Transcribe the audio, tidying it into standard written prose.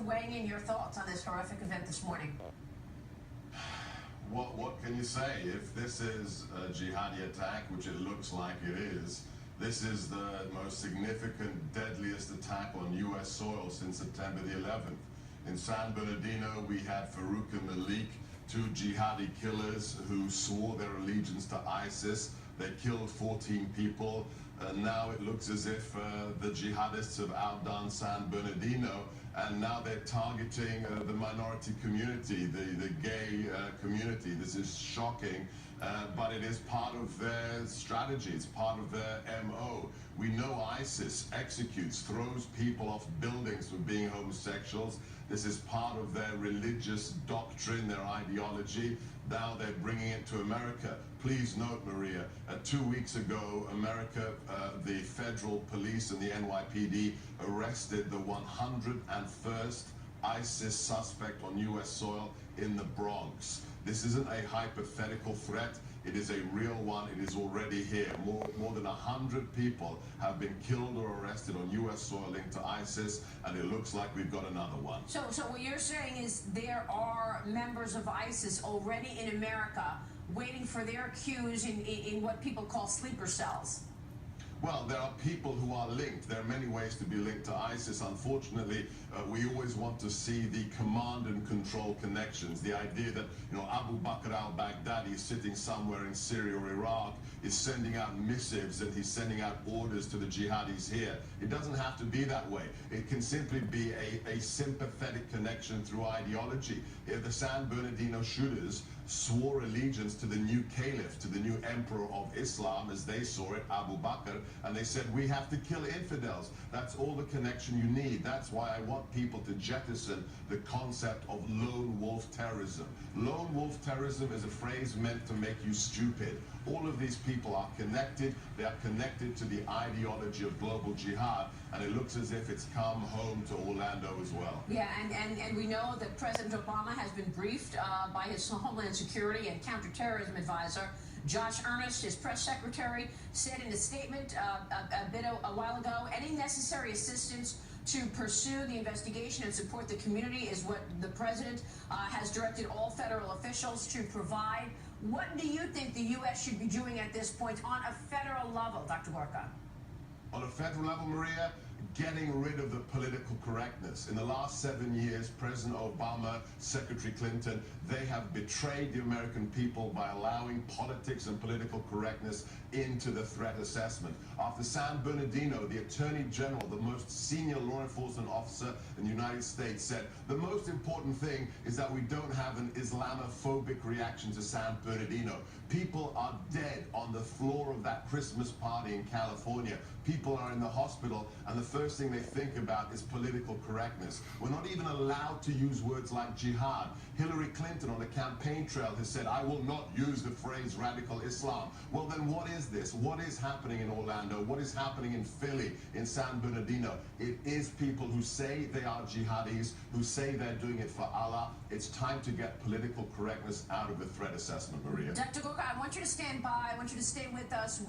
weighing in your thoughts on this horrific event this morning. What can you say? If this is a jihadi attack, which it looks like it is, this is the most significant, deadliest attack on U.S. soil since September the 11th. In San Bernardino, we had Farouk and Malik, two jihadi killers who swore their allegiance to ISIS. They killed 14 people. Now it looks as if the jihadists have outdone San Bernardino, and now they're targeting the minority community, the gay community. This is shocking, but it is part of their strategy. It's part of their MO. We know ISIS executes, throws people off buildings for being homosexuals. This is part of their religious doctrine, their ideology. Now they're bringing it to America. Please note, Maria, 2 weeks ago, America, the federal police and the NYPD arrested the 101st ISIS suspect on U.S. soil in the Bronx. This isn't a hypothetical threat. It is a real one. It is already here. More than 100 people have been killed or arrested on U.S. soil linked to ISIS, and it looks like we've got another one. So what you're saying is there are members of ISIS already in America waiting for their cues in what people call sleeper cells. Well, there are people who are linked. There are many ways to be linked to ISIS. Unfortunately, we always want to see the command and control connections. The idea that, Abu Bakr al-Baghdadi sitting somewhere in Syria or Iraq is sending out missives and he's sending out orders to the jihadis here. It doesn't have to be that way. It can simply be a sympathetic connection through ideology. If the San Bernardino shooters swore allegiance to the new caliph, to the new emperor of Islam, as they saw it, Abu Bakr, and they said, we have to kill infidels. That's all the connection you need. That's why I want people to jettison the concept of lone wolf terrorism. Lone wolf terrorism is a phrase meant to make you stupid. All of these people are connected. They are connected to the ideology of global jihad, and it looks as if it's come home to Orlando as well. Yeah, and we know that President Obama has been briefed by his Homeland Security and Counterterrorism Advisor, Josh Earnest. His press secretary said in a statement a while ago, any necessary assistance to pursue the investigation and support the community is what the president has directed all federal officials to provide. What do you think the U.S. should be doing at this point on a federal level, Dr. Gorka? On a federal level, Maria, getting rid of the political correctness. In the last 7 years, President Obama, Secretary Clinton, they have betrayed the American people by allowing politics and political correctness into the threat assessment. After San Bernardino, the Attorney General, the most senior law enforcement officer in the United States, said the most important thing is that we don't have an Islamophobic reaction to San Bernardino. People are dead on the floor of that Christmas party in California. People are in the hospital, and the first thing they think about is political correctness. We're not even allowed to use words like jihad. Hillary Clinton on the campaign trail has said, I will not use the phrase radical Islam. Well, then what is this? What is happening in Orlando? What is happening in Philly, in San Bernardino? It is people who say they are jihadis, who say they're doing it for Allah. It's time to get political correctness out of the threat assessment, Maria. Dr. Gorka, I want you to stand by. I want you to stay with us.